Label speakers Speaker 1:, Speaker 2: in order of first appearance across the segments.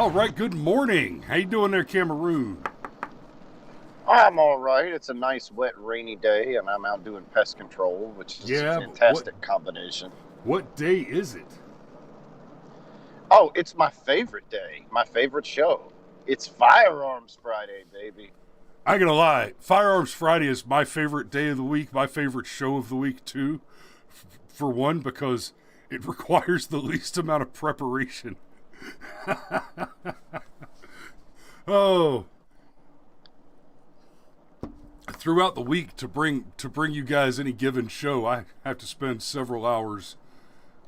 Speaker 1: All right, good morning. How you doing there, Cameroon?
Speaker 2: I'm all right. It's a nice, wet, rainy day, and I'm out doing pest control, which is a
Speaker 1: Yeah, but what
Speaker 2: fantastic combination.
Speaker 1: what day is it?
Speaker 2: Oh, it's my favorite day, my favorite show. It's Firearms Friday, baby.
Speaker 1: I ain't gonna lie, Firearms Friday is my favorite day of the week, my favorite show of the week too. For one, because it requires the least amount of preparation. Oh, throughout the week to bring you guys any given show, I have to spend several hours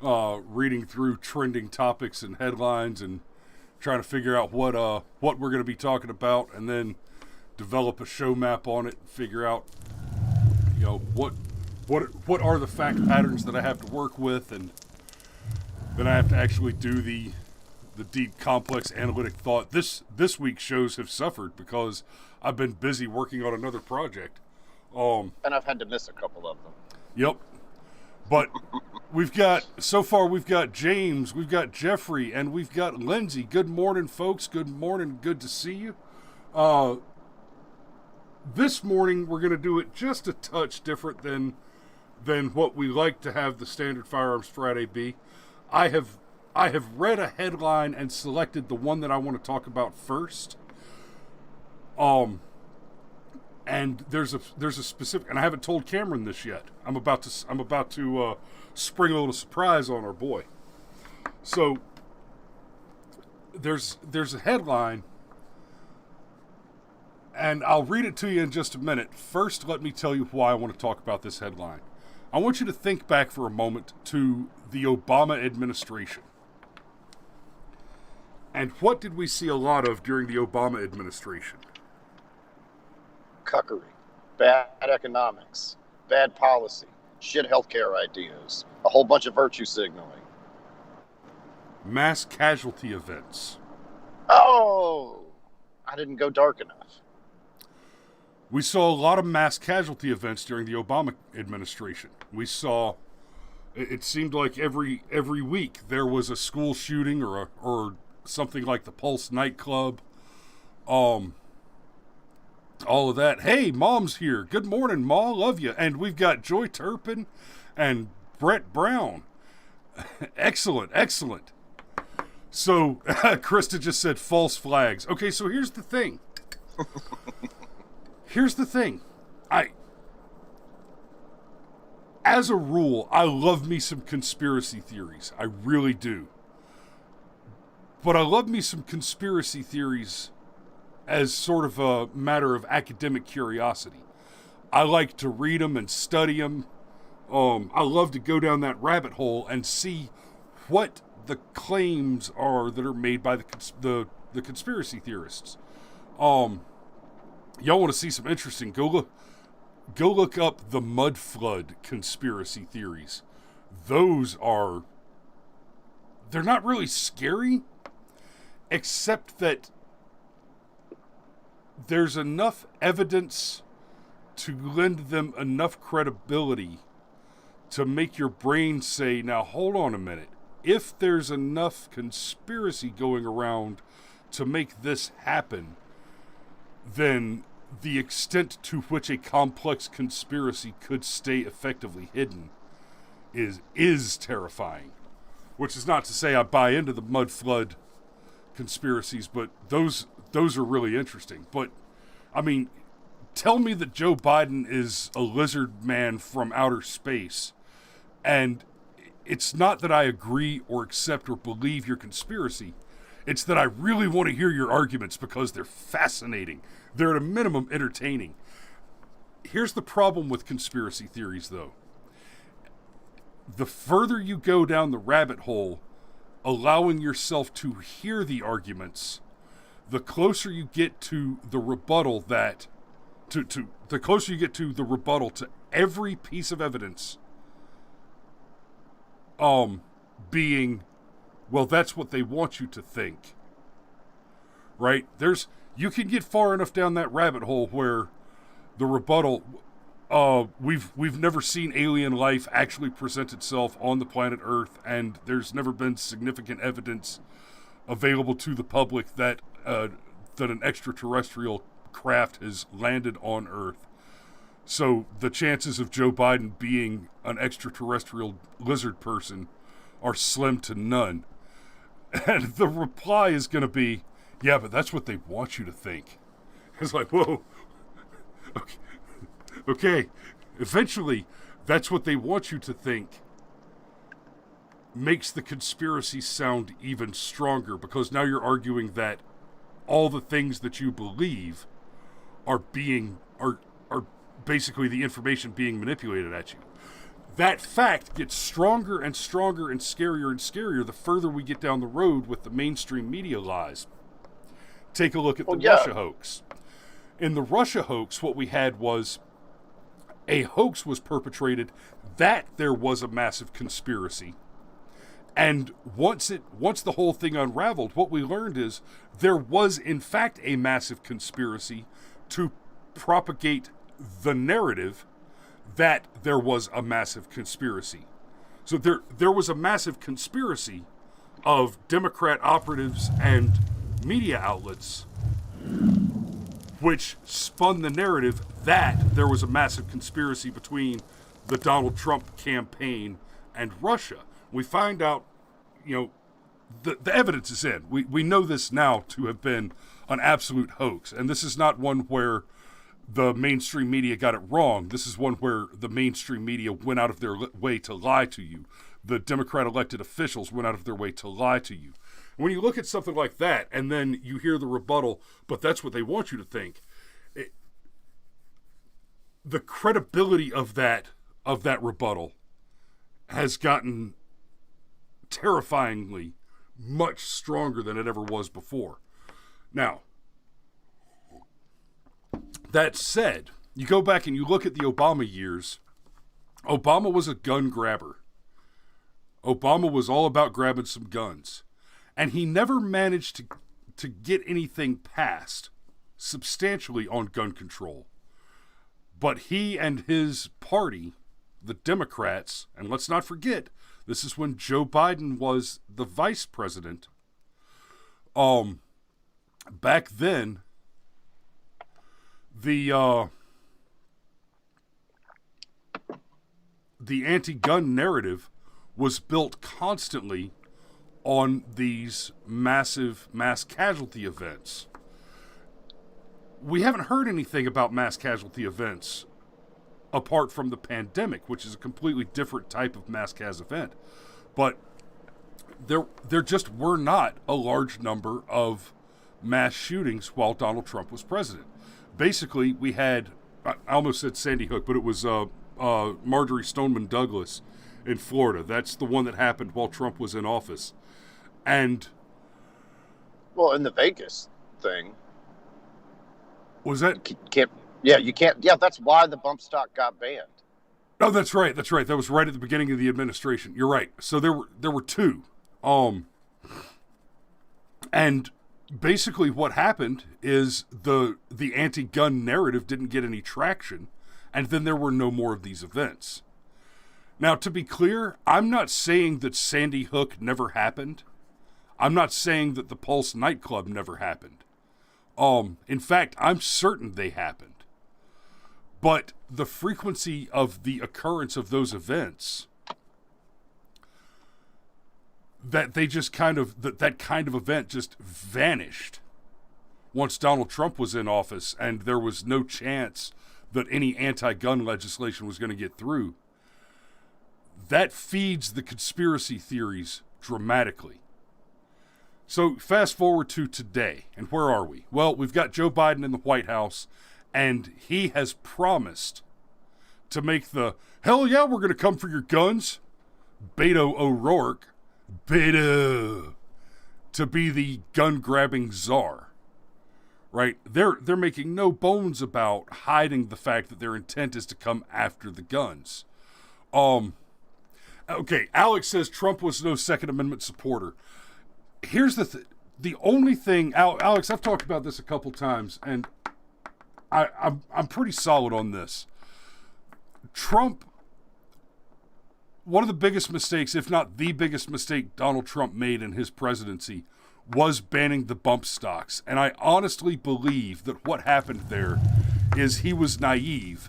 Speaker 1: reading through trending topics and headlines and trying to figure out what we're going to be talking about, and then develop a show map on it and figure out what are the fact patterns that I have to work with, and then I have to actually do the deep, complex analytic thought. This week's shows have suffered because I've been busy working on another project.
Speaker 2: And I've had to miss a couple of them.
Speaker 1: Yep. But we've got James, we've got Jeffrey, and we've got Lindsay. Good morning, folks. Good morning. Good to see you. This morning we're going to do it just a touch different than what we like to have the standard Firearms Friday be. I have read a headline and selected the one that I want to talk about first. And there's a specific, and I haven't told Cameron this yet. I'm about to spring a little surprise on our boy. So there's a headline, and I'll read it to you in just a minute. First, let me tell you why I want to talk about this headline. I want you to think back for a moment to the Obama administration. And what did we see a lot of during the Obama administration?
Speaker 2: Cuckery, bad economics, bad policy, shit healthcare ideas, a whole bunch of virtue signaling.
Speaker 1: Mass casualty events.
Speaker 2: Oh, I didn't go dark enough.
Speaker 1: We saw a lot of mass casualty events during the Obama administration. We saw, it seemed like every week there was a school shooting or something like the Pulse nightclub. All of that. Hey, Mom's here. Good morning, Ma. Love you. And we've got Joy Turpin and Brett Brown. Excellent. So, Krista just said false flags. Okay, so here's the thing. As a rule, I love me some conspiracy theories. I really do. But I love me some conspiracy theories as sort of a matter of academic curiosity. I like to read them and study them. I love to go down that rabbit hole and see what the claims are that are made by the conspiracy theorists. Y'all want to see some interesting? Go look up the mud flood conspiracy theories. They're not really scary, except that there's enough evidence to lend them enough credibility to make your brain say, now hold on a minute. If there's enough conspiracy going around to make this happen, then the extent to which a complex conspiracy could stay effectively hidden is terrifying. Which is not to say I buy into the mud flood conspiracies, but those are really interesting. But, I mean, tell me that Joe Biden is a lizard man from outer space, and it's not that I agree or accept or believe your conspiracy. It's that I really want to hear your arguments because they're fascinating. They're at a minimum entertaining. Here's the problem with conspiracy theories, though. The further you go down the rabbit hole, allowing yourself to hear the arguments, the closer you get to the rebuttal to every piece of evidence being, well, that's what they want you to think. Right? You can get far enough down that rabbit hole where the rebuttal, we've never seen alien life actually present itself on the planet Earth, and there's never been significant evidence available to the public that that an extraterrestrial craft has landed on Earth. So the chances of Joe Biden being an extraterrestrial lizard person are slim to none. And the reply is going to be, yeah, but that's what they want you to think. It's like, whoa, okay. Eventually, that's what they want you to think makes the conspiracy sound even stronger, because now you're arguing that all the things that you believe are basically the information being manipulated at you. That fact gets stronger and stronger and scarier the further we get down the road with the mainstream media lies. Take a look at the Russia hoax. In the Russia hoax, what we had was a hoax was perpetrated that there was a massive conspiracy. And once the whole thing unraveled, what we learned is there was in fact a massive conspiracy to propagate the narrative that there was a massive conspiracy. So there was a massive conspiracy of Democrat operatives and media outlets which spun the narrative that there was a massive conspiracy between the Donald Trump campaign and Russia. We find out, the evidence is in. We know this now to have been an absolute hoax. And this is not one where the mainstream media got it wrong. This is one where the mainstream media went out of their way to lie to you. The Democrat elected officials went out of their way to lie to you. When you look at something like that, and then you hear the rebuttal, but that's what they want you to think, the credibility of that rebuttal has gotten terrifyingly much stronger than it ever was before. Now, that said, you go back and you look at the Obama years, Obama was a gun grabber. Obama was all about grabbing some guns. And he never managed to get anything passed substantially on gun control. But he and his party, the Democrats, and let's not forget, this is when Joe Biden was the vice president. Back then, the anti-gun narrative was built constantly on these massive mass casualty events. We haven't heard anything about mass casualty events apart from the pandemic, which is a completely different type of mass cas event. But there just were not a large number of mass shootings while Donald Trump was president. Basically, we had, I almost said Sandy Hook, but it was Marjorie Stoneman Douglas in Florida. That's the one that happened while Trump was in office. And
Speaker 2: well, in the Vegas thing,
Speaker 1: was that?
Speaker 2: You can't. Yeah, that's why the bump stock got banned.
Speaker 1: Oh, that's right. That was right at the beginning of the administration. You're right. So there were two. And basically what happened is the anti-gun narrative didn't get any traction, and then there were no more of these events. Now, to be clear, I'm not saying that Sandy Hook never happened. I'm not saying that the Pulse nightclub never happened. In fact, I'm certain they happened. But the frequency of the occurrence of those events, that they just that kind of event just vanished once Donald Trump was in office, and there was no chance that any anti-gun legislation was going to get through. That feeds the conspiracy theories dramatically. So fast forward to today, and where are we? Well, we've got Joe Biden in the White House, and he has promised to make the, hell yeah, we're going to come for your guns, Beto O'Rourke, Beto, to be the gun-grabbing czar, right? They're making no bones about hiding the fact that their intent is to come after the guns. Okay, Alex says Trump was no Second Amendment supporter. Here's the only thing, Alex, I've talked about this a couple times, and I'm pretty solid on this. Trump, one of the biggest mistakes, if not the biggest mistake Donald Trump made in his presidency, was banning the bump stocks. And I honestly believe that what happened there is he was naive.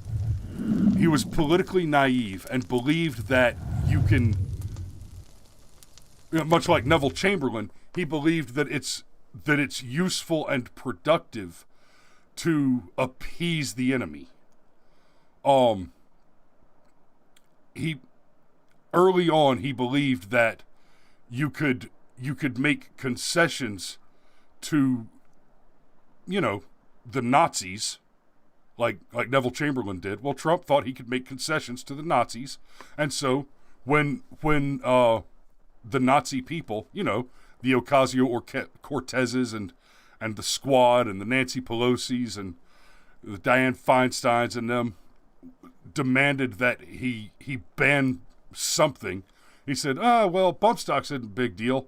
Speaker 1: He was politically naive and believed that you can, much like Neville Chamberlain, he believed that it's useful and productive to appease the enemy. He early on he believed that you could make concessions to, the Nazis, like Neville Chamberlain did. Well, Trump thought he could make concessions to the Nazis, and so when the Nazi people, the Ocasio-Cortezes and the Squad and the Nancy Pelosi's and the Dianne Feinsteins and them demanded that he ban something, he said, well, bump stocks isn't a big deal.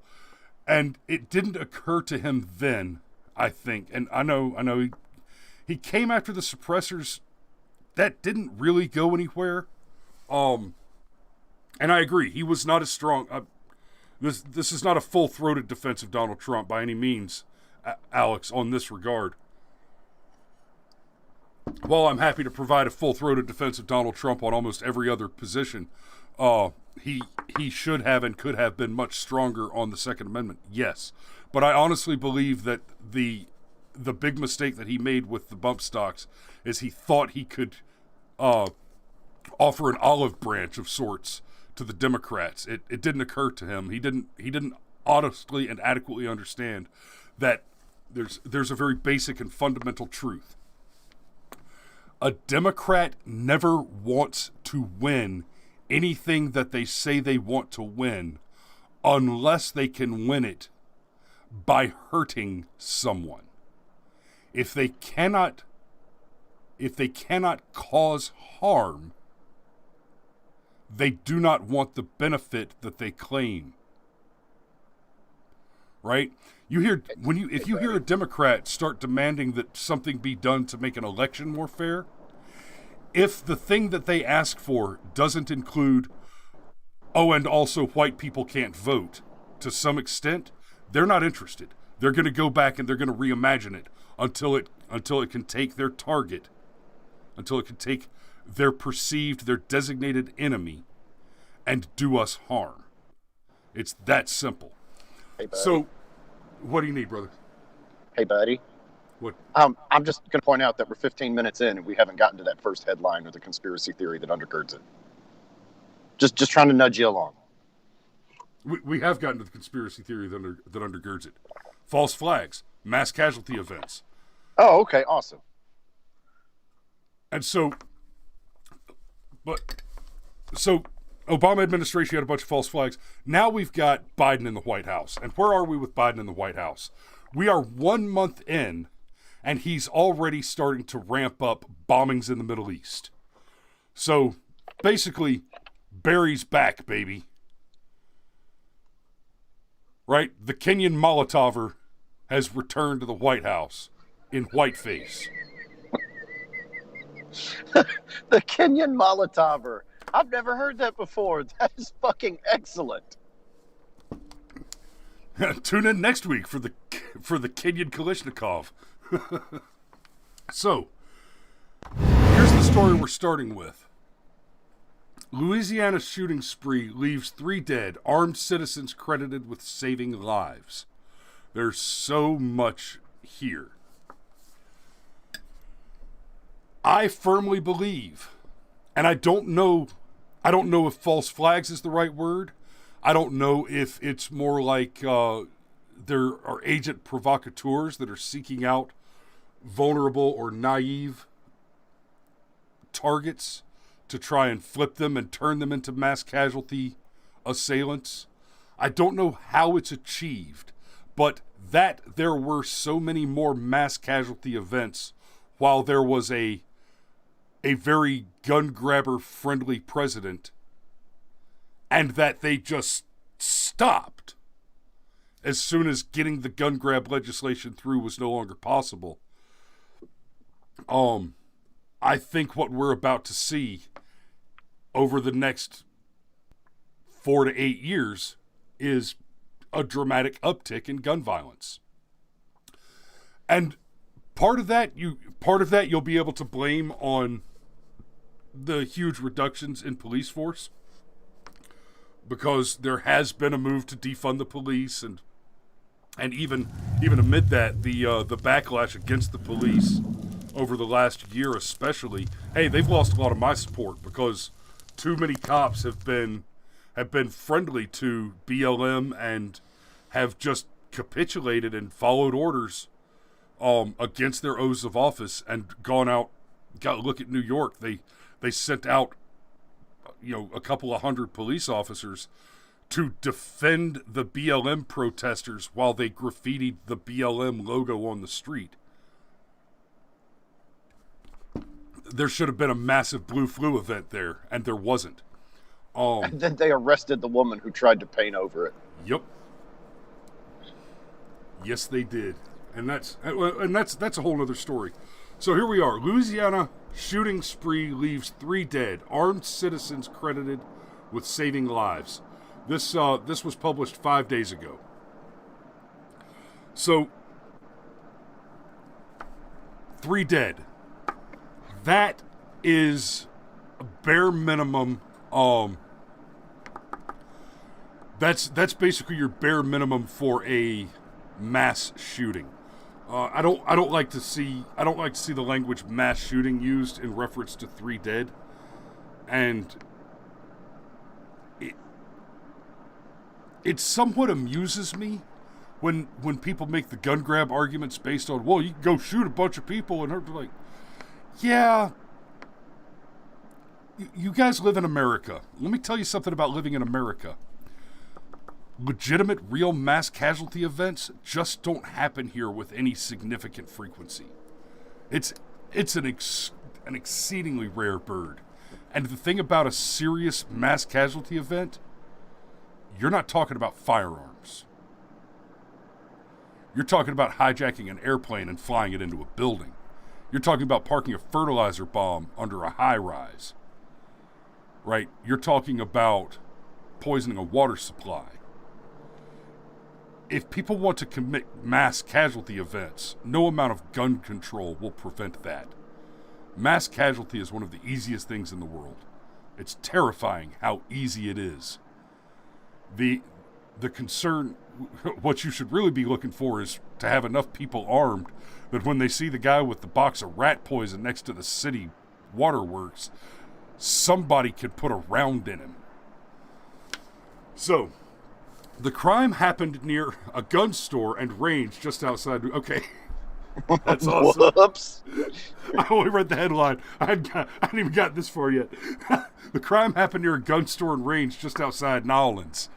Speaker 1: And it didn't occur to him then, I think. And I know he came after the suppressors. That didn't really go anywhere. And I agree, he was not as strong. This is not a full-throated defense of Donald Trump by any means, Alex, on this regard. While I'm happy to provide a full-throated defense of Donald Trump on almost every other position, he should have and could have been much stronger on the Second Amendment, yes. But I honestly believe that the big mistake that he made with the bump stocks is he thought he could offer an olive branch of sorts to the Democrats. It didn't occur to him. He didn't honestly and adequately understand that there's a very basic and fundamental truth. A Democrat never wants to win anything that they say they want to win unless they can win it by hurting someone. If they cannot cause harm, they do not want the benefit that they claim. Right? If you hear a Democrat start demanding that something be done to make an election more fair, if the thing that they ask for doesn't include, and also white people can't vote, to some extent, they're not interested. They're going to go back and they're going to reimagine it until it can take their target, until it can take their designated enemy and do us harm. It's that simple.
Speaker 2: Hey, buddy.
Speaker 1: So, what do you need, brother?
Speaker 2: Hey, buddy.
Speaker 1: What?
Speaker 2: I'm just going to point out that we're 15 minutes in and we haven't gotten to that first headline or the conspiracy theory that undergirds it. Just trying to nudge you along.
Speaker 1: We have gotten to the conspiracy theory that undergirds it. False flags, mass casualty events.
Speaker 2: Oh, okay, awesome.
Speaker 1: And so Obama administration had a bunch of false flags. Now we've got Biden in the White House. And where are we with Biden in the White House? We are 1 month in, and he's already starting to ramp up bombings in the Middle East. So, basically, Barry's back, baby. Right? The Kenyan Molotover has returned to the White House in whiteface.
Speaker 2: The Kenyan Molotover. I've never heard that before. That is fucking excellent.
Speaker 1: Tune in next week for the Kenyan Kalishnikov. So, here's the story we're starting with. Louisiana's shooting spree leaves 3 dead, armed citizens credited with saving lives. There's so much here. I firmly believe, and I don't know if false flags is the right word. I don't know if it's more like there are agent provocateurs that are seeking out vulnerable or naive targets to try and flip them and turn them into mass casualty assailants. I don't know how it's achieved, but that there were so many more mass casualty events while there was a very gun grabber friendly president, and that they just stopped as soon as getting the gun grab legislation through was no longer possible. I think what we're about to see over the next 4 to 8 years is a dramatic uptick in gun violence. And part of that you'll be able to blame on the huge reductions in police force, because there has been a move to defund the police, and even amid that, the backlash against the police over the last year especially, hey, they've lost a lot of my support, because too many cops have been friendly to BLM and have just capitulated and followed orders against their oaths of office and gone out. Got to look at New York. They sent out a couple of hundred police officers to defend the BLM protesters while they graffitied the BLM logo on the street. There should have been a massive Blue Flu event there, and there wasn't.
Speaker 2: And then they arrested the woman who tried to paint over it.
Speaker 1: Yep. Yes, they did. And that's a whole other story. So here we are. Louisiana shooting spree leaves 3 dead. Armed citizens credited with saving lives. This was published 5 days ago. So 3 dead. That is a bare minimum. That's basically your bare minimum for a mass shooting. I don't like to see the language mass shooting used in reference to 3 dead, and it somewhat amuses me when people make the gun grab arguments based on, well, you can go shoot a bunch of people, and they're like, yeah, you guys live in America. Let me tell you something about living in America. Legitimate, real mass casualty events just don't happen here with any significant frequency. It's an exceedingly rare bird. And the thing about a serious mass casualty event, you're not talking about firearms. You're talking about hijacking an airplane and flying it into a building. You're talking about parking a fertilizer bomb under a high-rise. Right? You're talking about poisoning a water supply. If people want to commit mass casualty events, no amount of gun control will prevent that. Mass casualty is one of the easiest things in the world. It's terrifying how easy it is. The concern, what you should really be looking for, is to have enough people armed that when they see the guy with the box of rat poison next to the city waterworks, somebody could put a round in him. So, the crime happened near a gun store and range just outside. Okay, that's awesome.
Speaker 2: Whoops.
Speaker 1: I only read the headline. I hadn't even got this far yet. The crime happened near a gun store and range just outside Nolens.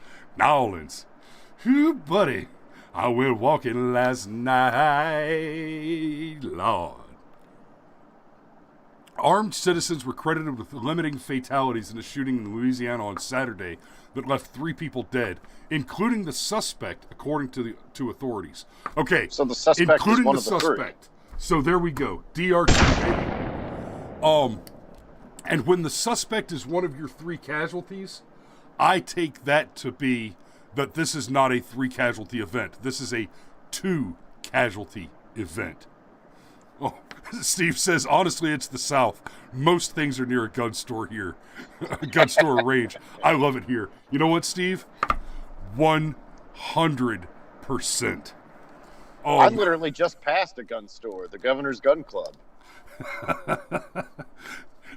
Speaker 1: Whew, buddy. I went walking last night, Lord. Armed citizens were credited with limiting fatalities in a shooting in Louisiana on Saturday that left 3 people dead, including the suspect, according to authorities. Okay,
Speaker 2: so the suspect
Speaker 1: including
Speaker 2: is one
Speaker 1: the
Speaker 2: of the
Speaker 1: suspect. 3. So there we go, DRT, baby. And when the suspect is one of your 3 casualties, I take that to be that this is not a 3 casualty event. This is a 2 casualty event. Oh, Steve says, honestly, it's the South. Most things are near a gun store here. A gun store or range. I love it here. You know what, Steve? 100%.
Speaker 2: I literally just passed a gun store, the Governor's Gun Club.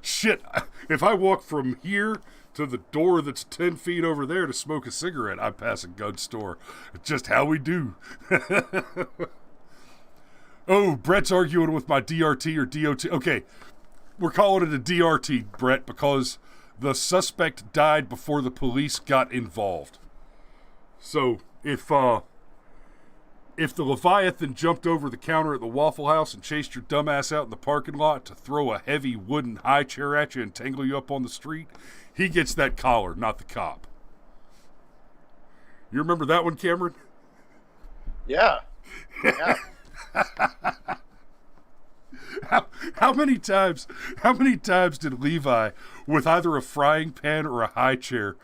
Speaker 1: Shit, if I walk from here to the door that's 10 feet over there to smoke a cigarette, I pass a gun store. It's just how we do. Oh, Brett's arguing with my DRT or DOT. Okay, we're calling it a DRT, Brett, because the suspect died before the police got involved. So, if the Leviathan jumped over the counter at the Waffle House and chased your dumbass out in the parking lot to throw a heavy wooden high chair at you and tangle you up on the street, he gets that collar, not the cop. You remember that one, Cameron?
Speaker 2: Yeah. Yeah.
Speaker 1: How many times did Levi, with either a frying pan or a high chair,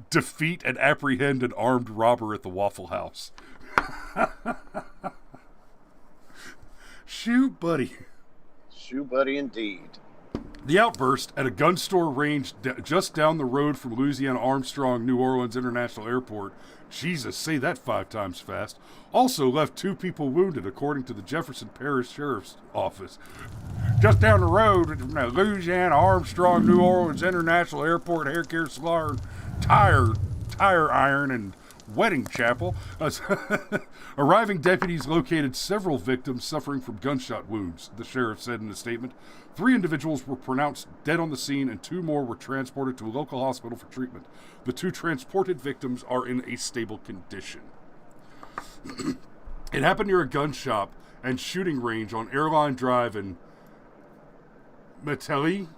Speaker 1: defeat and apprehend an armed robber at the Waffle House? Shoot, buddy.
Speaker 2: Shoe buddy indeed.
Speaker 1: The outburst at a gun store range just down the road from Louisiana Armstrong New Orleans International Airport, Jesus, say that 5 times fast, also left 2 people wounded, according to the Jefferson Parish Sheriff's Office. Just down the road from the Louisiana Armstrong New Orleans International Airport Hair Care Salon, tire iron, and wedding chapel. Arriving deputies located several victims suffering from gunshot wounds, the sheriff said in a statement. 3 individuals were pronounced dead on the scene and 2 more were transported to a local hospital for treatment. The 2 transported victims are in a stable condition. It happened near a gun shop and shooting range on Airline Drive in Metairie,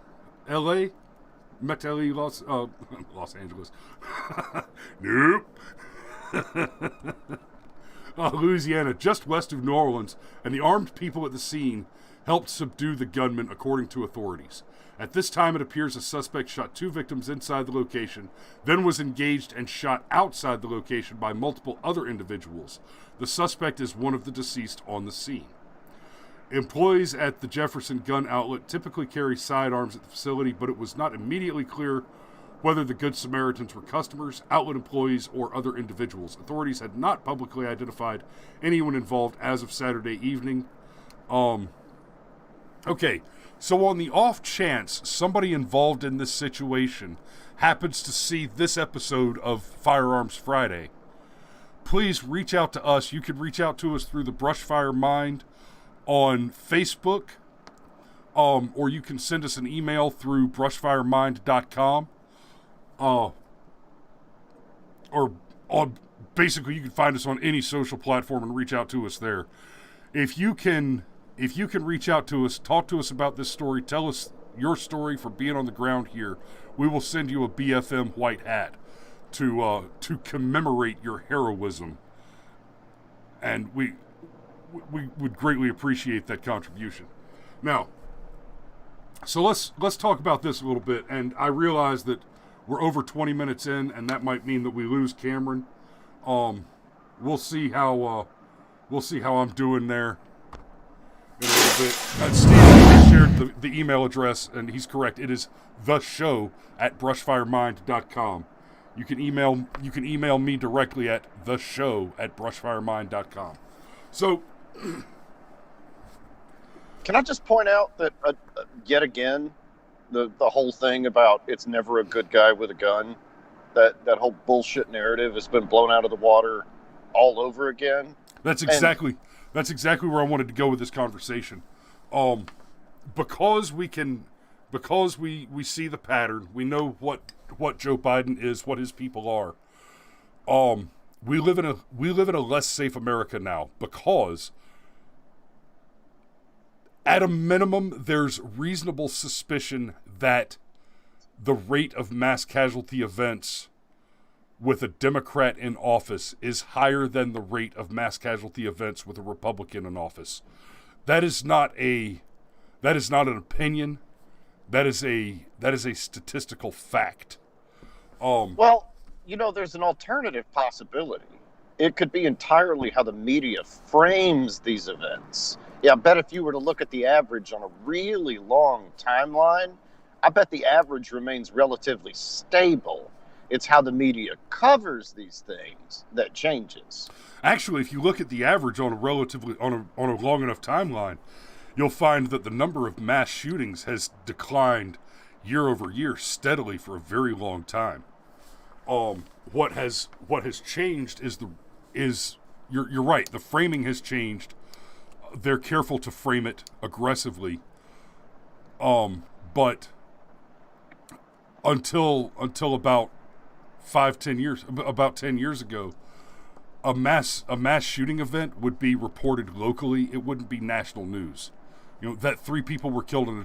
Speaker 1: LA? Metairie, Los Angeles. Nope. Louisiana, just west of New Orleans, and the armed people at the scene helped subdue the gunman, according to authorities. At this time, it appears a suspect shot 2 victims inside the location, then was engaged and shot outside the location by multiple other individuals. The suspect is one of the deceased on the scene. Employees at the Jefferson Gun Outlet typically carry sidearms at the facility, but it was not immediately clear whether the Good Samaritans were customers, outlet employees, or other individuals. Authorities had not publicly identified anyone involved as of Saturday evening. Okay, so on the off chance somebody involved in this situation happens to see this episode of Firearms Friday, please reach out to us. You can reach out to us through the Brushfire Mind on Facebook, or you can send us an email through brushfiremind.com. Or basically you can find us on any social platform and reach out to us there. If you can reach out to us, talk to us about this story, tell us your story for being on the ground here, we will send you a BFM white hat to commemorate your heroism. And we would greatly appreciate that contribution. Now, so let's talk about this a little bit, and I realize that we're over 20 minutes in, and that might mean that we lose Cameron. We'll see how I'm doing there in a little bit. Steve shared the email address, and he's correct. It is theshow@brushfiremind.com. You can email me directly at theshow@brushfiremind.com. So,
Speaker 2: can I just point out that yet again, the whole thing about it's never a good guy with a gun, that whole bullshit narrative has been blown out of the water all over again. That's exactly
Speaker 1: where I wanted to go with this conversation. Because we see the pattern, we know what Joe Biden is, what his people are. We live in a less safe America now because, at a minimum, there's reasonable suspicion that the rate of mass casualty events with a Democrat in office is higher than the rate of mass casualty events with a Republican in office. That is not an opinion. That is a statistical fact.
Speaker 2: Well, there's an alternative possibility. It could be entirely how the media frames these events. Yeah, I bet if you were to look at the average on a really long timeline, I bet the average remains relatively stable. It's how the media covers these things that changes.
Speaker 1: Actually, if you look at the average on a long enough timeline, you'll find that the number of mass shootings has declined year over year steadily for a very long time. What has changed is you're right. The framing has changed. They're careful to frame it aggressively. But until about 10 years ago, a mass shooting event would be reported locally. It wouldn't be national news. That 3 people were killed in a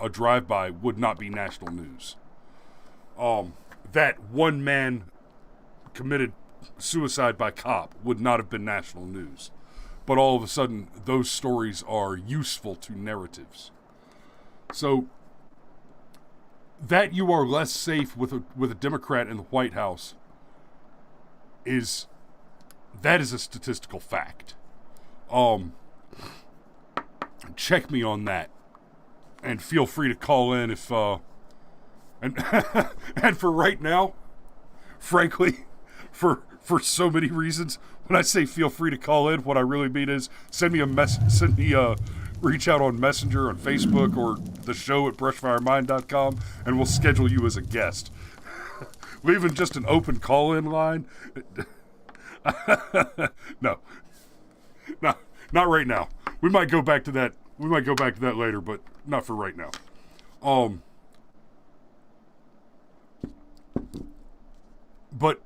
Speaker 1: drive-by would not be national news. That 1 man committed suicide by cop would not have been national news. but all of a sudden those stories are useful to narratives. So that you are less safe with a Democrat in the White House is a statistical fact. Check me on that, and feel free to call in if and and for right now, frankly, for so many reasons, when I say feel free to call in, what I really mean is send me reach out on Messenger on Facebook or the show at brushfiremind.com, and we'll schedule you as a guest. Leaving just an open call-in line? No, not right now. We might go back to that. We might go back to that later, but not for right now. But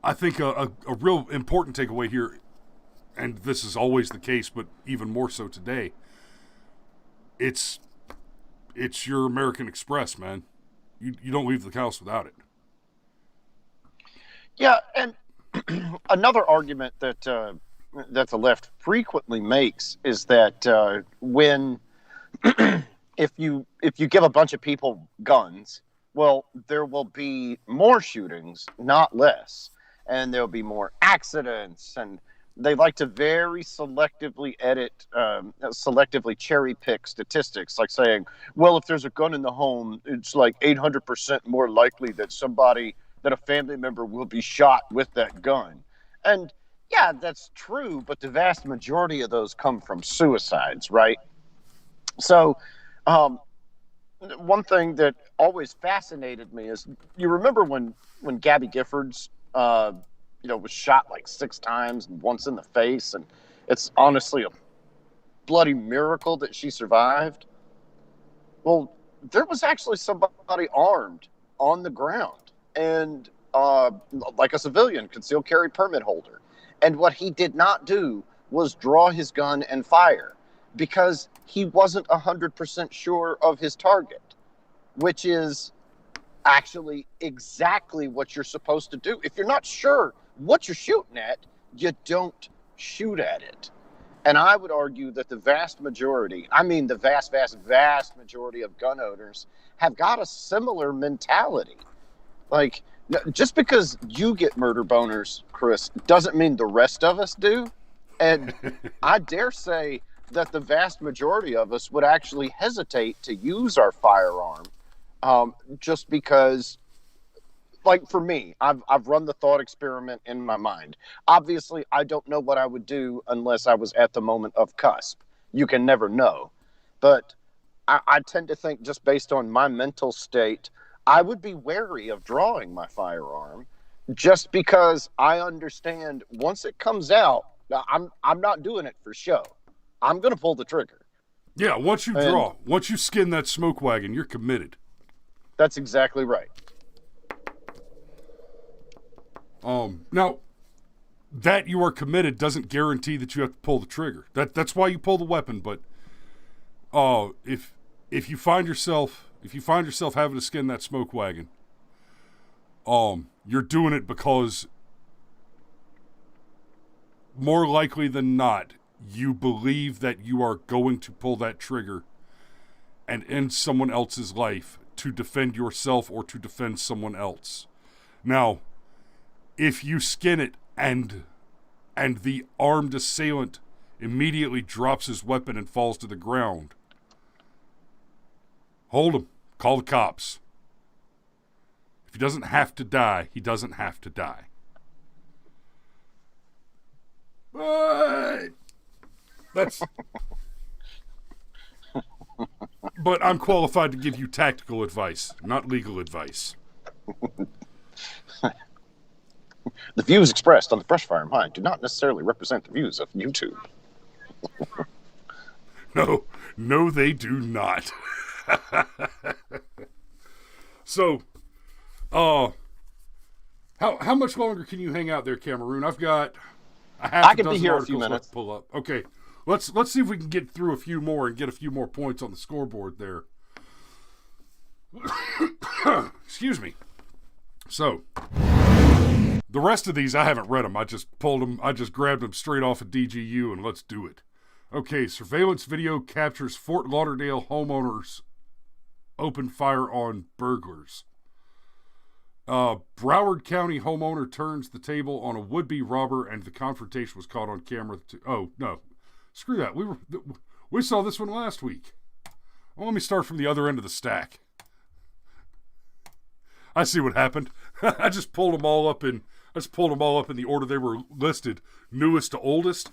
Speaker 1: I think a real important takeaway here, and this is always the case, but even more so today, it's your American Express, man. You don't leave the house without it.
Speaker 2: Yeah, and another argument that the left frequently makes is that when if you give a bunch of people guns, well, there will be more shootings, not less, and there'll be more accidents, and they like to very selectively selectively cherry pick statistics, like saying, well, if there's a gun in the home, it's like 800% more likely that a family member will be shot with that gun. And yeah, that's true, but the vast majority of those come from suicides, right? So, one thing that always fascinated me is, you remember when Gabby Giffords, was shot like 6 times and once in the face, and it's honestly a bloody miracle that she survived. Well, there was actually somebody armed on the ground, and like a civilian concealed carry permit holder. And what he did not do was draw his gun and fire, because he wasn't 100% sure of his target, which is actually exactly what you're supposed to do. If you're not sure what you're shooting at, you don't shoot at it. And I would argue that the vast majority, the vast, vast, vast majority of gun owners have got a similar mentality. Like, just because you get murder boners, Chris, doesn't mean the rest of us do. And I dare say that the vast majority of us would actually hesitate to use our firearm, just because, like, for me, I've run the thought experiment in my mind. Obviously, I don't know what I would do unless I was at the moment of cusp. You can never know. But I tend to think, just based on my mental state, I would be wary of drawing my firearm, just because I understand once it comes out, I'm not doing it for show. I'm going to pull the trigger.
Speaker 1: Yeah, once you skin that smoke wagon, you're committed.
Speaker 2: That's exactly right.
Speaker 1: Now, that you are committed doesn't guarantee that you have to pull the trigger. That's why you pull the weapon. But if you find yourself having to skin that smoke wagon, you're doing it because more likely than not, you believe that you are going to pull that trigger and end someone else's life to defend yourself or to defend someone else. Now, if you skin it and the armed assailant immediately drops his weapon and falls to the ground, hold him. Call the cops. If he doesn't have to die, he doesn't have to die. But I'm qualified to give you tactical advice, not legal advice.
Speaker 2: The views expressed on the Brush Fire Mind do not necessarily represent the views of YouTube.
Speaker 1: No, they do not. So, how much longer can you hang out there, Cameroon? I've got a half a dozen articles left to pull up. Okay, let's see if we can get through a few more and get a few more points on the scoreboard there. Excuse me. So, The rest of these, I haven't read them. I just pulled them. I just grabbed them straight off of DGU and let's do it. Okay, surveillance video captures Fort Lauderdale homeowners open fire on burglars. Broward County homeowner turns the table on a would-be robber, and the confrontation was caught on camera. Oh no, screw that. We saw this one last week. Well, let me start from the other end of the stack. I see what happened. I just pulled them all up in the order they were listed, newest to oldest,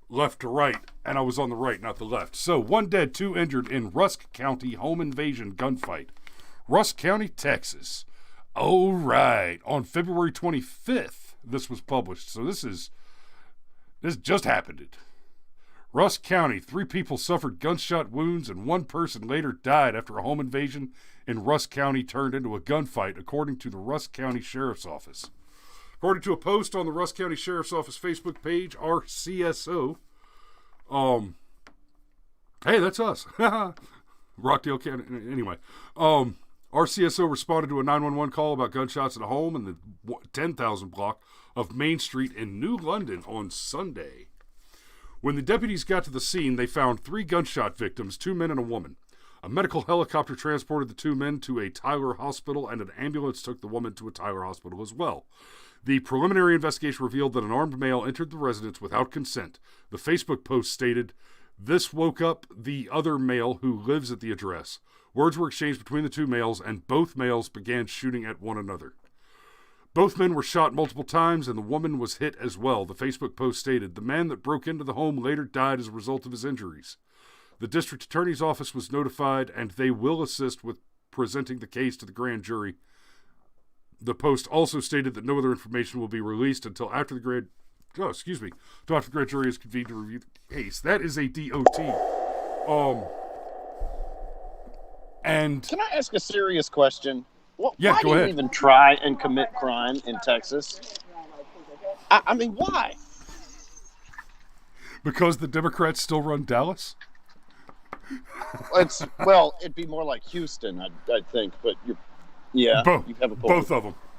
Speaker 1: left to right, and I was on the right, not the left. So, 1 dead, 2 injured in Rusk County home invasion gunfight. Rusk County, Texas. Oh, right. On February 25th, this was published. So this just happened. Rusk County, 3 people suffered gunshot wounds and 1 person later died after a home invasion in Rusk County turned into a gunfight, according to the Rusk County Sheriff's Office. According to a post on the Rusk County Sheriff's Office Facebook page, RCSO, hey, that's us. Rockdale County, anyway. RCSO responded to a 911 call about gunshots at a home in the 10,000 block of Main Street in New London on Sunday. When the deputies got to the scene, they found 3 gunshot victims, 2 men and a woman. A medical helicopter transported the 2 men to a Tyler hospital, and an ambulance took the woman to a Tyler hospital as well. The preliminary investigation revealed that an armed male entered the residence without consent. The Facebook post stated, "This woke up the other male who lives at the address." Words were exchanged between the 2 males, and both males began shooting at one another. Both men were shot multiple times, and the woman was hit as well. The Facebook post stated, "The man that broke into the home later died as a result of his injuries. The district attorney's office was notified, and they will assist with presenting the case to the grand jury." The post also stated that no other information will be released until after the grand jury is convened to review the case. That is a DOT. And
Speaker 2: can I ask a serious question? Well,
Speaker 1: yeah,
Speaker 2: why
Speaker 1: go
Speaker 2: do
Speaker 1: ahead.
Speaker 2: you even try and commit crime in Texas? I mean, why?
Speaker 1: Because the Democrats still run Dallas?
Speaker 2: It'd be more like Houston, I'd think. But you have a point.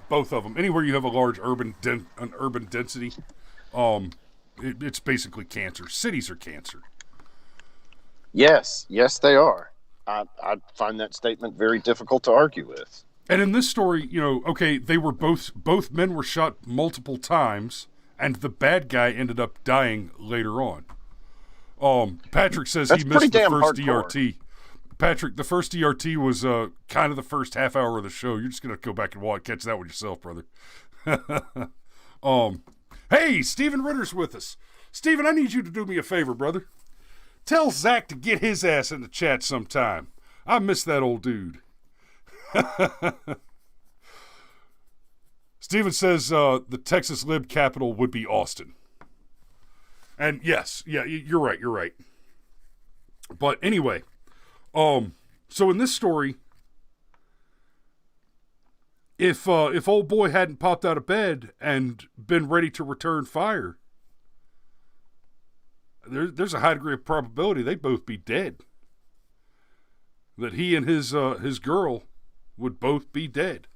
Speaker 1: Both of them. Anywhere you have a large urban density, it's basically cancer. Cities are cancer.
Speaker 2: Yes, they are. I find that statement very difficult to argue with.
Speaker 1: And in this story, they were both men were shot multiple times, and the bad guy ended up dying later on. Patrick says he missed the first DRT. Patrick, the first DRT was kind of the first half hour of the show. You're just gonna go back and catch that one yourself, brother. Hey, Steven Ritter's with us. Steven, I need you to do me a favor, brother. Tell Zach to get his ass in the chat sometime. I miss that old dude. Steven says the Texas Lib capital would be Austin. And yes, you're right. But anyway, so in this story, if old boy hadn't popped out of bed and been ready to return fire, there's a high degree of probability they'd both be dead. That he and his girl would both be dead.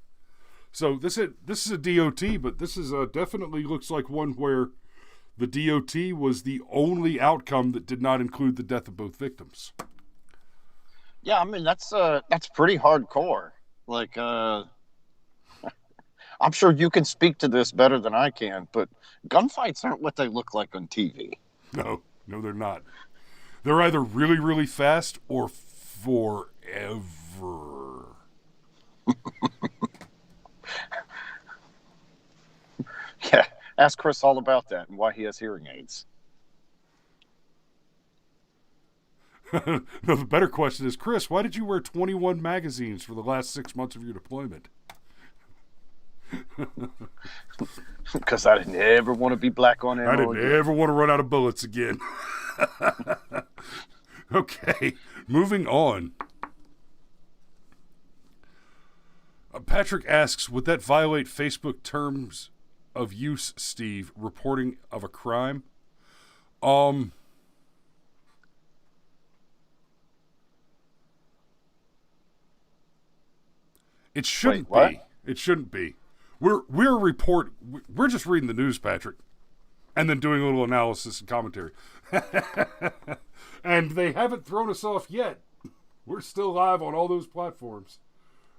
Speaker 1: So this is a DOT, but this is definitely looks like one where the DOT was the only outcome that did not include the death of both victims.
Speaker 2: Yeah, I mean that's pretty hardcore. Like, I'm sure you can speak to this better than I can, but gunfights aren't what they look like on TV.
Speaker 1: No, they're not. They're either really, really fast or forever.
Speaker 2: Yeah, ask Chris all about that and why he has hearing aids.
Speaker 1: No, the better question is, Chris, why did you wear 21 magazines for the last 6 months of your deployment?
Speaker 2: Because I didn't ever want to be black on ammo.
Speaker 1: I didn't ever want to run out of bullets again. Okay, moving on. Patrick asks, would that violate Facebook terms of use, Steve, reporting of a crime? It shouldn't be. It shouldn't be. We're just reading the news, Patrick, and then doing a little analysis and commentary. And they haven't thrown us off yet. We're still live on all those platforms.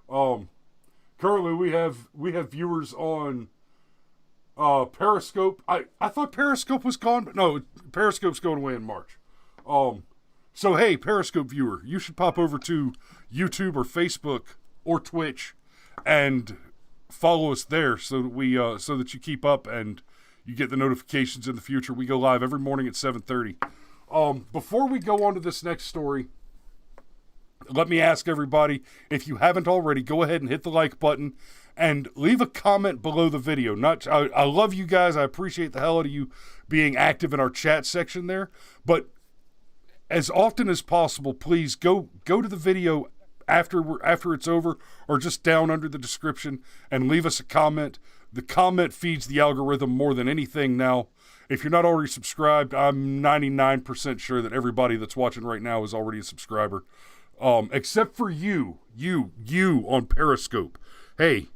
Speaker 1: Currently we have viewers on Periscope. I thought Periscope was gone, but no, Periscope's going away in March. So hey, Periscope viewer, you should pop over to YouTube or Facebook or Twitch and follow us there so that so that you keep up and you get the notifications in the future. We go live every morning at 7:30. Before we go on to this next story, let me ask everybody, if you haven't already, go ahead and hit the like button and leave a comment below the video. I love you guys. I appreciate the hell out of you being active in our chat section there. But as often as possible, please go to the video after it's over, or just down under the description, and leave us a comment. The comment feeds the algorithm more than anything now. If you're not already subscribed, I'm 99% sure that everybody that's watching right now is already a subscriber. Except for you on Periscope. Hey,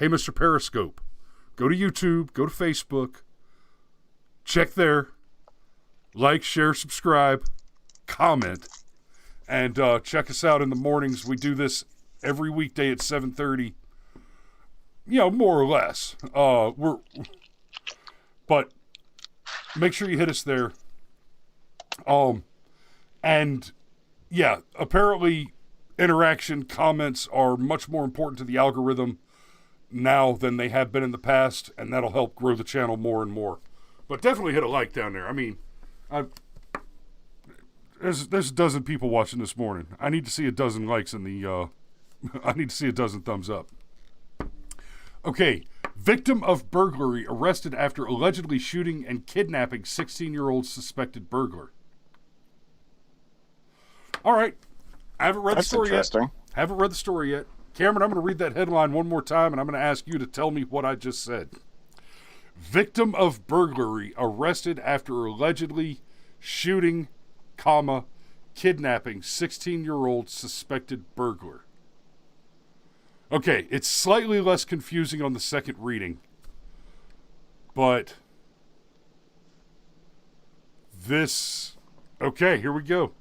Speaker 1: Mr. Periscope, go to YouTube, go to Facebook, check there, like, share, subscribe, comment, and check us out in the mornings. We do this every weekday at 7:30. More or less. But make sure you hit us there. And yeah, apparently interaction comments are much more important to the algorithm now than they have been in the past, and that'll help grow the channel more and more. But definitely hit a like down there. I mean, there's a dozen people watching this morning. I need to see a dozen likes in the I need to see a dozen thumbs up. Okay, victim of burglary arrested after allegedly shooting and kidnapping 16-year-old suspected burglar. All right, I haven't read the story yet. Haven't read the story yet. Cameron, I'm going to read that headline one more time, and I'm going to ask you to tell me what I just said. Victim of burglary arrested after allegedly shooting, kidnapping 16-year-old suspected burglar. Okay, it's slightly less confusing on the second reading, but okay, here we go.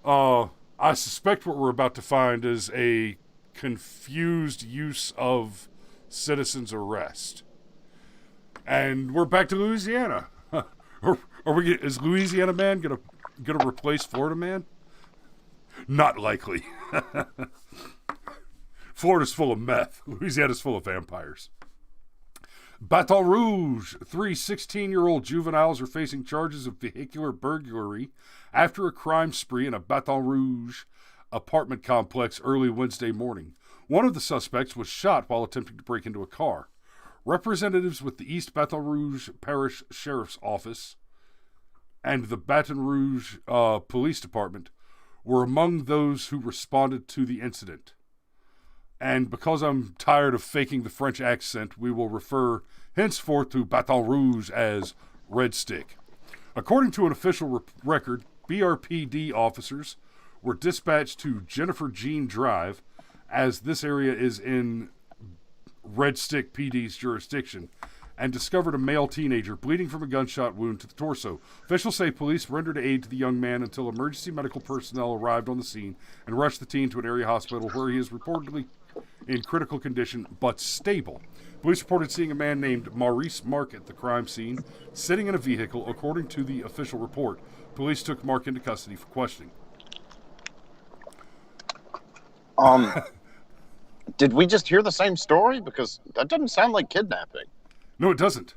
Speaker 1: I suspect what we're about to find is a confused use of citizen's arrest. And we're back to Louisiana. Is Louisiana man gonna replace Florida man? Not likely. Florida's full of meth. Louisiana's full of vampires. Baton Rouge. 3 16-year-old juveniles are facing charges of vehicular burglary after a crime spree in a Baton Rouge apartment complex early Wednesday morning. One of the suspects was shot while attempting to break into a car. Representatives with the East Baton Rouge Parish Sheriff's Office and the Baton Rouge Police Department were among those who responded to the incident. And because I'm tired of faking the French accent, we will refer henceforth to Baton Rouge as Red Stick. According to an official record, BRPD officers were dispatched to Jennifer Jean Drive, as this area is in Red Stick PD's jurisdiction, and discovered a male teenager bleeding from a gunshot wound to the torso. Officials say police rendered aid to the young man until emergency medical personnel arrived on the scene and rushed the teen to an area hospital where he is reportedly in critical condition but stable. Police reported seeing a man named Maurice Mark at the crime scene, sitting in a vehicle. According to the official report, police took Mark into custody for questioning.
Speaker 2: Did we just hear the same story? Because that doesn't sound like kidnapping.
Speaker 1: No, it doesn't.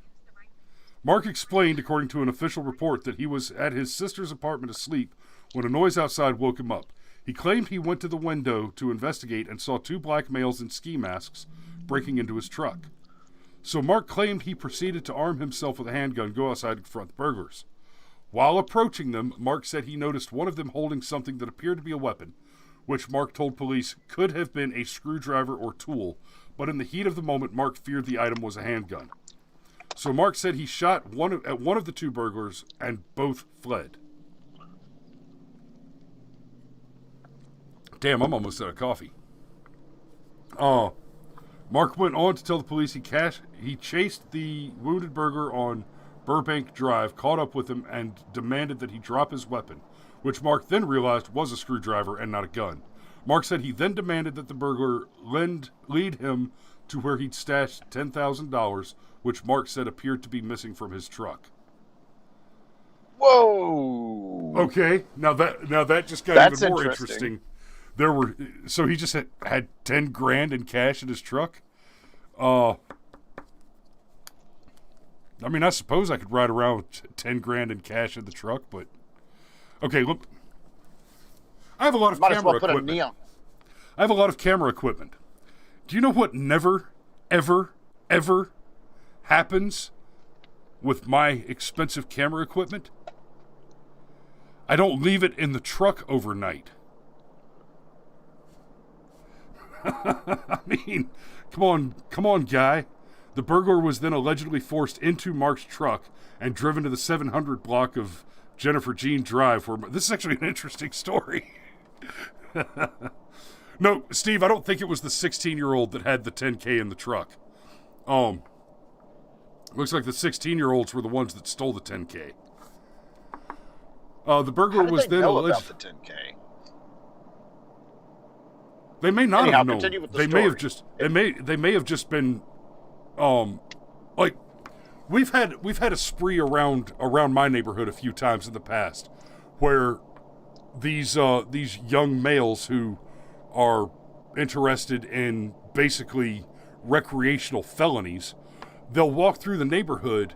Speaker 1: Mark explained, according to an official report, that he was at his sister's apartment asleep when a noise outside woke him up. He claimed he went to the window to investigate and saw 2 black males in ski masks breaking into his truck. So Mark claimed he proceeded to arm himself with a handgun, go outside and confront the burglars. While approaching them, Mark said he noticed one of them holding something that appeared to be a weapon, which Mark told police could have been a screwdriver or tool, but in the heat of the moment, Mark feared the item was a handgun. So Mark said he shot at one of the 2 burglars, and both fled. Damn, I'm almost out of coffee. Mark went on to tell the police he chased the wounded burglar on Burbank Drive, caught up with him, and demanded that he drop his weapon, which Mark then realized was a screwdriver and not a gun. Mark said he then demanded that the burglar lead him to where he'd stashed $10,000, which Mark said appeared to be missing from his truck.
Speaker 2: Whoa!
Speaker 1: Okay, now that just got even more interesting. So he just had $10,000 in cash in his truck. I mean, I suppose I could ride around with $10,000 in cash in the truck, but okay. Look, I have a lot of camera equipment. I have a lot of camera equipment. Do you know what never, ever, ever happens with my expensive camera equipment? I don't leave it in the truck overnight. I mean, come on, guy. The burglar was then allegedly forced into Mark's truck and driven to the 700 block of Jennifer Jean Drive. This is actually an interesting story. No, Steve, I don't think it was the 16-year-old that had the $10,000 in the truck. Looks like the 16-year-olds were the ones that stole the $10,000. The burglar was then alleged.
Speaker 2: About the $10,000?
Speaker 1: They may not have known. They may have just. They may have just been, like, we've had a spree around my neighborhood a few times in the past, where these young males who are interested in basically recreational felonies, they'll walk through the neighborhood,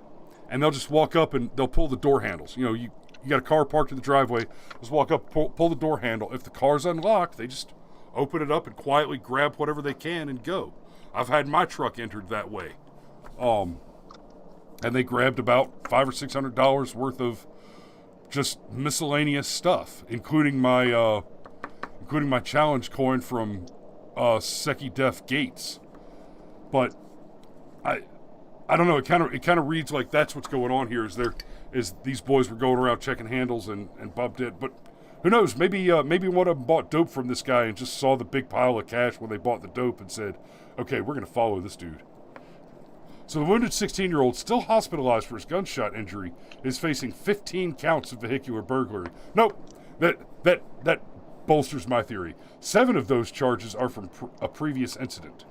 Speaker 1: and they'll just walk up and they'll pull the door handles. You know, you got a car parked in the driveway. Just walk up, pull the door handle. If the car's unlocked, they just open it up and quietly grab whatever they can and go. I've had my truck entered that way. And they grabbed about $500 or $600 worth of just miscellaneous stuff, including my challenge coin from Seki Def Gates. But I don't know. It kind of reads like that's what's going on here. Is these boys were going around checking handles and Bob did, but. Who knows? Maybe one of them bought dope from this guy and just saw the big pile of cash when they bought the dope and said, okay, we're going to follow this dude. So the wounded 16-year-old, still hospitalized for his gunshot injury, is facing 15 counts of vehicular burglary. Nope, that bolsters my theory. 7 of those charges are from a previous incident.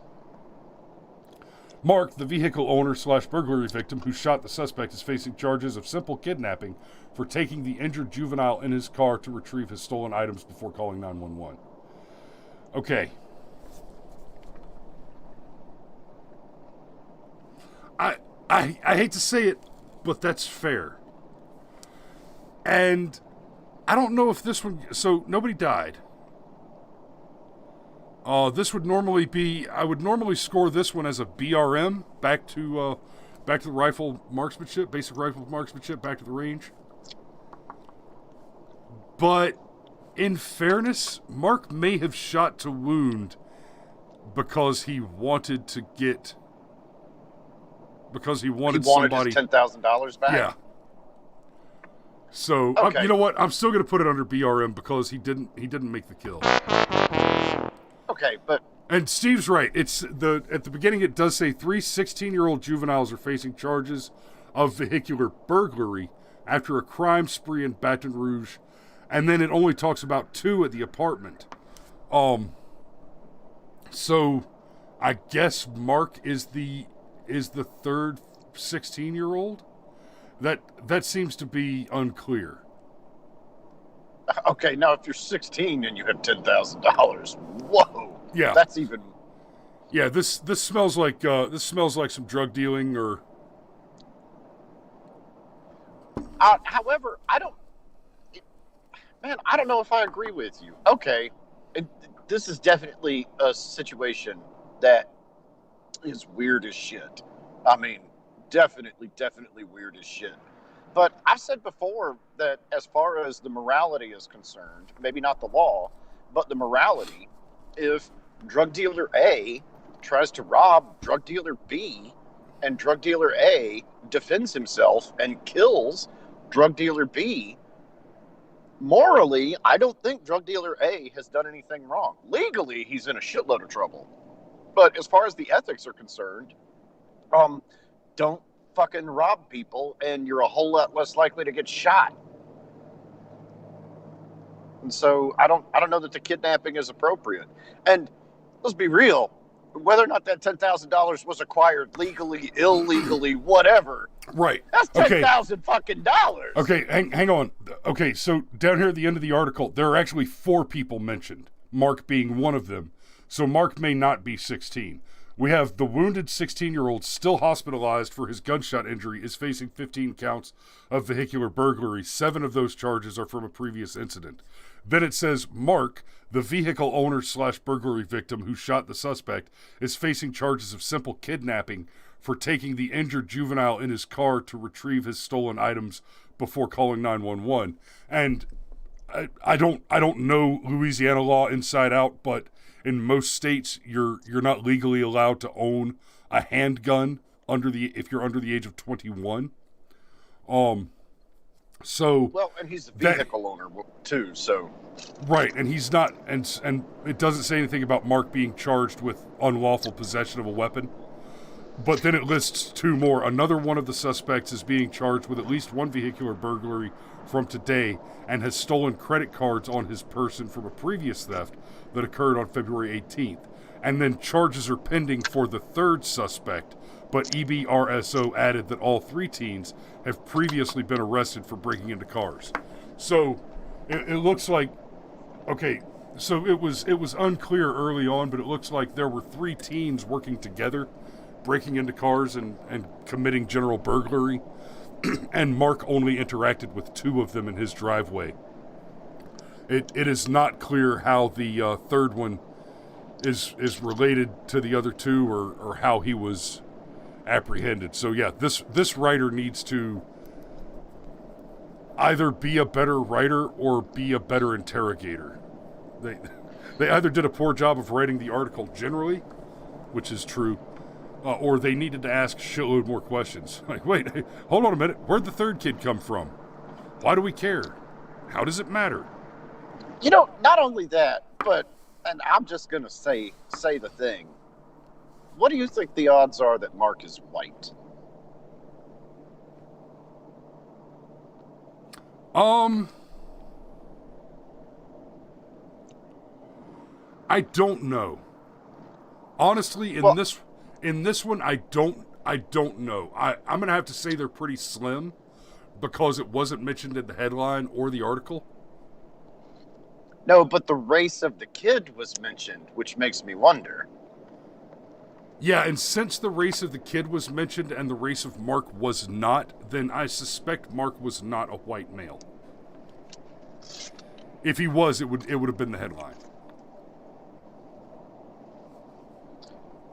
Speaker 1: Mark, the vehicle owner / burglary victim who shot the suspect, is facing charges of simple kidnapping for taking the injured juvenile in his car to retrieve his stolen items before calling 911. Okay. I hate to say it, but that's fair. And I don't know if this one... So, nobody died. This would normally be... I would normally score this one as a BRM, back to the rifle marksmanship, basic rifle marksmanship, back to the range. But, in fairness, Mark may have shot to wound because he wanted to get... Because he wanted somebody...
Speaker 2: his $10,000 back?
Speaker 1: Yeah. So,
Speaker 2: okay.
Speaker 1: You know what? I'm still going to put it under BRM because he didn't make the kill.
Speaker 2: Okay, but...
Speaker 1: And Steve's right. At the beginning it does say 3 16-year-old juveniles are facing charges of vehicular burglary after a crime spree in Baton Rouge, and then it only talks about 2 at the apartment. So I guess Mark is the third 16-year-old? That seems to be unclear.
Speaker 2: Okay, now if you're 16 and you have $10,000, whoa.
Speaker 1: Yeah.
Speaker 2: That's even...
Speaker 1: Yeah, this smells like some drug dealing or...
Speaker 2: However, I don't know if I agree with you. Okay, this is definitely a situation that is weird as shit. I mean, definitely weird as shit. But I've said before that as far as the morality is concerned, maybe not the law, but the morality, if drug dealer A tries to rob drug dealer B and drug dealer A defends himself and kills drug dealer B, morally, I don't think drug dealer A has done anything wrong. Legally, he's in a shitload of trouble. But as far as the ethics are concerned, don't fucking rob people, and you're a whole lot less likely to get shot. And so I don't know that the kidnapping is appropriate. And let's be real, whether or not that $10,000 was acquired legally, illegally, whatever.
Speaker 1: Right.
Speaker 2: That's $10,000 fucking dollars.
Speaker 1: Okay, hang on. Okay, so down here at the end of the article, there are actually 4 people mentioned, Mark being one of them. So Mark may not be 16. We have the wounded 16-year-old still hospitalized for his gunshot injury is facing 15 counts of vehicular burglary. 7 of those charges are from a previous incident. Then it says Mark, the vehicle owner/burglary victim who shot the suspect, is facing charges of simple kidnapping for taking the injured juvenile in his car to retrieve his stolen items before calling 911. And I don't know Louisiana law inside out, but in most states, you're not legally allowed to own a handgun if you're under the age of 21. So
Speaker 2: well, and he's a vehicle owner too, so
Speaker 1: right, and he's not, and it doesn't say anything about Mark being charged with unlawful possession of a weapon. But then it lists 2 more. Another one of the suspects is being charged with at least 1 vehicular burglary from today and has stolen credit cards on his person from a previous theft that occurred on February 18th. And then charges are pending for the 3rd suspect, but EBRSO added that all 3 teens have previously been arrested for breaking into cars. So it looks like, okay, so it was unclear early on, but it looks like there were 3 teens working together, breaking into cars and committing general burglary, and Mark only interacted with 2 of them in his driveway. It is not clear how the 3rd one is related to the other 2 or how he was apprehended. So yeah, this writer needs to either be a better writer or be a better interrogator. They either did a poor job of writing the article generally, which is true, or they needed to ask shitload more questions. Like, wait, hey, hold on a minute. Where'd the 3rd kid come from? Why do we care? How does it matter?
Speaker 2: You know, not only that, but, and I'm just going to say the thing. What do you think the odds are that Mark is white?
Speaker 1: I don't know. Honestly, in this one, I don't know. I'm gonna have to say they're pretty slim because it wasn't mentioned in the headline or the article.
Speaker 2: No, but the race of the kid was mentioned, which makes me wonder.
Speaker 1: Yeah, and since the race of the kid was mentioned and the race of Mark was not, then I suspect Mark was not a white male. If he was, it would have been the headline.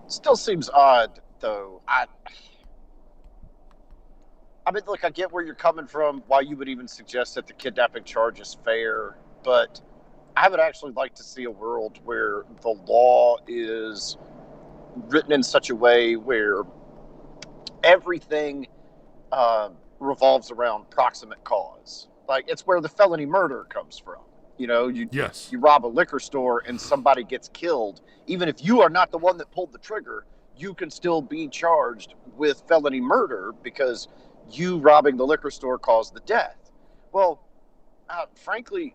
Speaker 2: Still seems odd, though. I mean, look, I get where you're coming from, why you would even suggest that the kidnapping charge is fair, but I would actually like to see a world where the law is written in such a way where everything revolves around proximate cause. Like, it's where the felony murder comes from. You know, you rob a liquor store and somebody gets killed. Even if you are not the one that pulled the trigger, you can still be charged with felony murder because you robbing the liquor store caused the death. Well, frankly,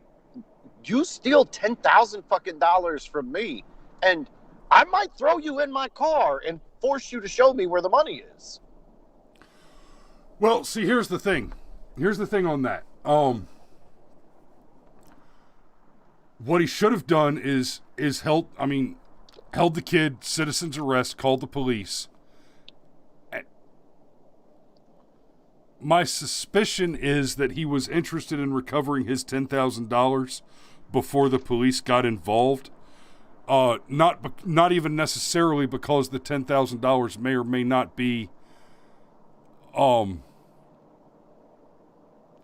Speaker 2: you steal $10,000 fucking dollars from me, and I might throw you in my car and force you to show me where the money is.
Speaker 1: Well, see, here's the thing. Here's the thing on that. What he should have done is held the kid, citizen's arrest, called the police. My suspicion is that he was interested in recovering his $10,000 before the police got involved. Not even necessarily because the $10,000 may or may not be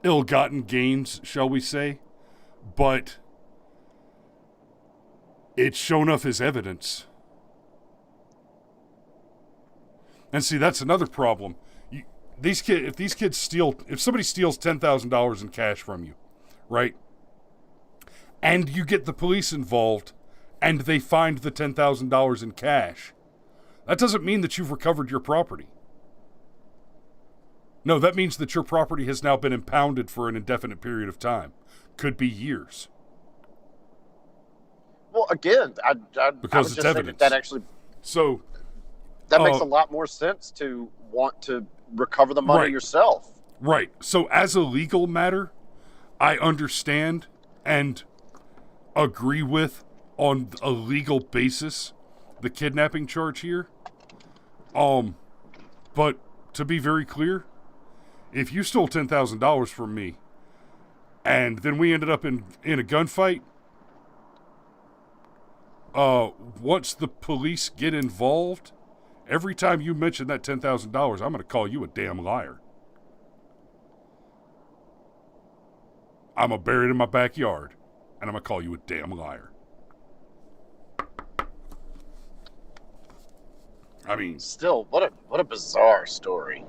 Speaker 1: ill-gotten gains, shall we say, but it's shown up as evidence. And see, that's another problem. If somebody steals $10,000 in cash from you, right? And you get the police involved and they find the $10,000 in cash, That doesn't mean that you've recovered your property. No, that means that your property has now been impounded for an indefinite period of time. Could be years.
Speaker 2: Well, again, I
Speaker 1: Because
Speaker 2: was
Speaker 1: it's
Speaker 2: just saying
Speaker 1: evidence.
Speaker 2: that actually
Speaker 1: So
Speaker 2: that makes a lot more sense to want to recover the money yourself.
Speaker 1: Right. So as a legal matter, I understand and agree with, on a legal basis, the kidnapping charge here. But to be very clear, if you stole $10,000 from me and then we ended up in a gunfight, once the police get involved, every time you mention that $10,000, I'm going to call you a damn liar. I'm going to bury it in my backyard, and I'm going to call you a damn liar. I mean...
Speaker 2: Still, what a bizarre story.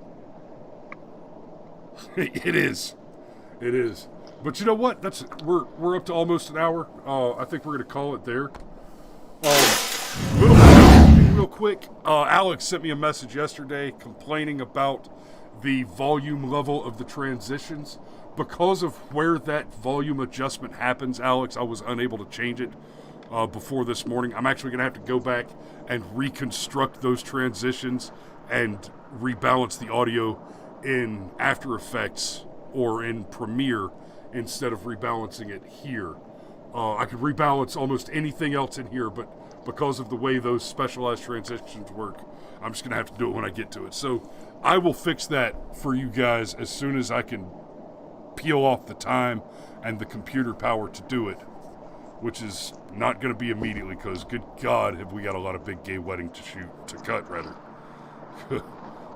Speaker 1: It is. It is. But you know what? We're up to almost an hour. I think we're going to call it there. Real quick, Alex sent me a message yesterday complaining about the volume level of the transitions. Because of where that volume adjustment happens, Alex, I was unable to change it before this morning. I'm actually going to have to go back and reconstruct those transitions and rebalance the audio in After Effects or in Premiere instead of rebalancing it here. I could rebalance almost anything else in here, but because of the way those specialized transitions work, I'm just going to have to do it when I get to it. So I will fix that for you guys as soon as I can peel off the time and the computer power to do it, which is not going to be immediately because, good God, have we got a lot of big gay wedding to cut, rather.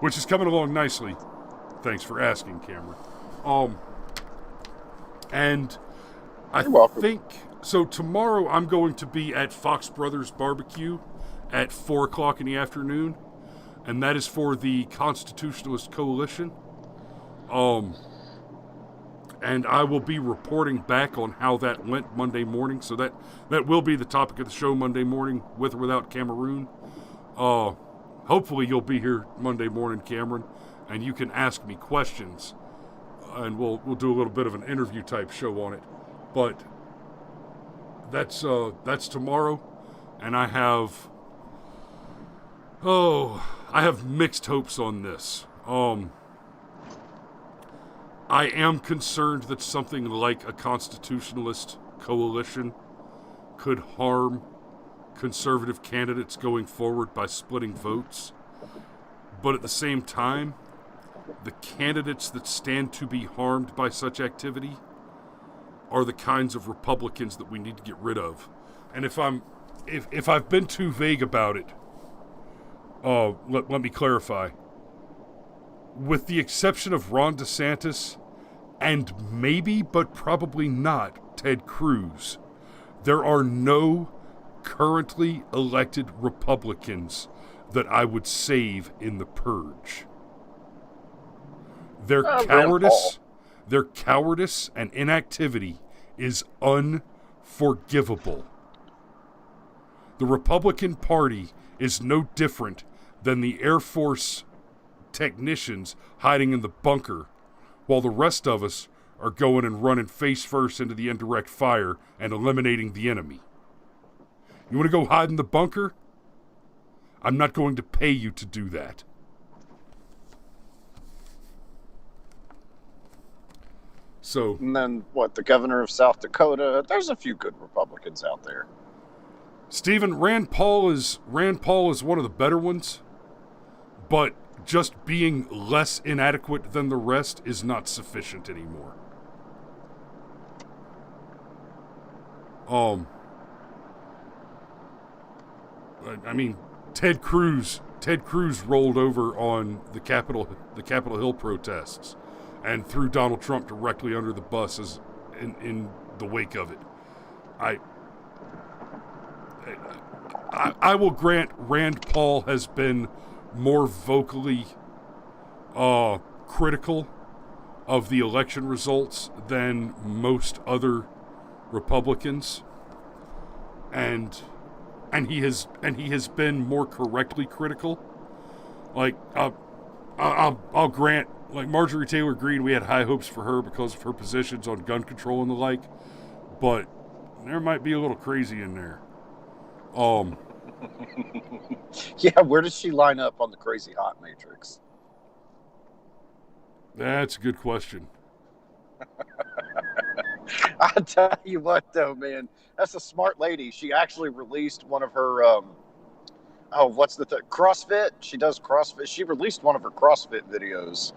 Speaker 1: Which is coming along nicely. Thanks for asking, Cameron. And I think, so tomorrow I'm going to be at Fox Brothers Barbecue at 4 o'clock in the afternoon, and that is for the Constitutionalist Coalition. And I will be reporting back on how that went Monday morning, so that will be the topic of the show Monday morning, with or without Cameroon. Hopefully you'll be here Monday morning, Cameron, and you can ask me questions, and we'll do a little bit of an interview type show on it. But that's tomorrow, and I have mixed hopes on this. I am concerned that something like a constitutionalist coalition could harm conservative candidates going forward by splitting votes. But at the same time, the candidates that stand to be harmed by such activity are the kinds of Republicans that we need to get rid of. And if I've been too vague about it, let me clarify. With the exception of Ron DeSantis and maybe, but probably not, Ted Cruz, there are no currently elected Republicans that I would save in the purge. Their cowardice and inactivity is unforgivable. The Republican Party is no different than the Air Force technicians hiding in the bunker, while the rest of us are going and running face first into the indirect fire and eliminating the enemy. You want to go hide in the bunker? I'm not going to pay you to do that. So,
Speaker 2: and then the governor of South Dakota? There's a few good Republicans out there.
Speaker 1: Stephen, Rand Paul is one of the better ones, but just being less inadequate than the rest is not sufficient anymore. I mean, Ted Cruz rolled over on the Capitol Hill protests and threw Donald Trump directly under the bus in the wake of it. I will grant Rand Paul has been more vocally critical of the election results than most other Republicans, and and he has been more correctly critical. Like, I'll grant, like Marjorie Taylor Greene, we had high hopes for her because of her positions on gun control and the like, but there might be a little crazy in there.
Speaker 2: Yeah, where does she line up on the crazy hot matrix?
Speaker 1: That's a good question.
Speaker 2: I'll tell you what, though, man, that's a smart lady. She actually released one of her, CrossFit. She does CrossFit. She released one of her CrossFit videos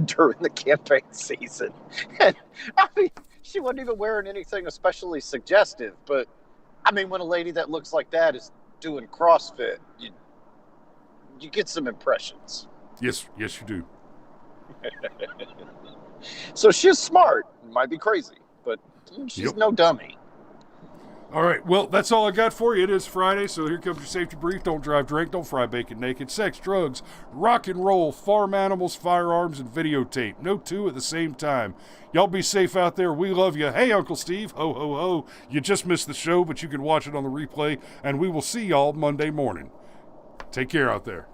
Speaker 2: during the campaign season. And, I mean, she wasn't even wearing anything especially suggestive. But, I mean, when a lady that looks like that is doing CrossFit, you get some impressions.
Speaker 1: Yes, you do.
Speaker 2: So she's smart. Might be crazy, but she's no dummy.
Speaker 1: All right, well, that's all I got for you. It is Friday, so here comes your safety brief. Don't drive drink, don't fry bacon naked. Sex, drugs, rock and roll, farm animals, firearms, and videotape. No two at the same time. Y'all be safe out there. We love you. Hey, Uncle Steve. Ho, ho, ho. You just missed the show, but you can watch it on the replay, and we will see y'all Monday morning. Take care out there.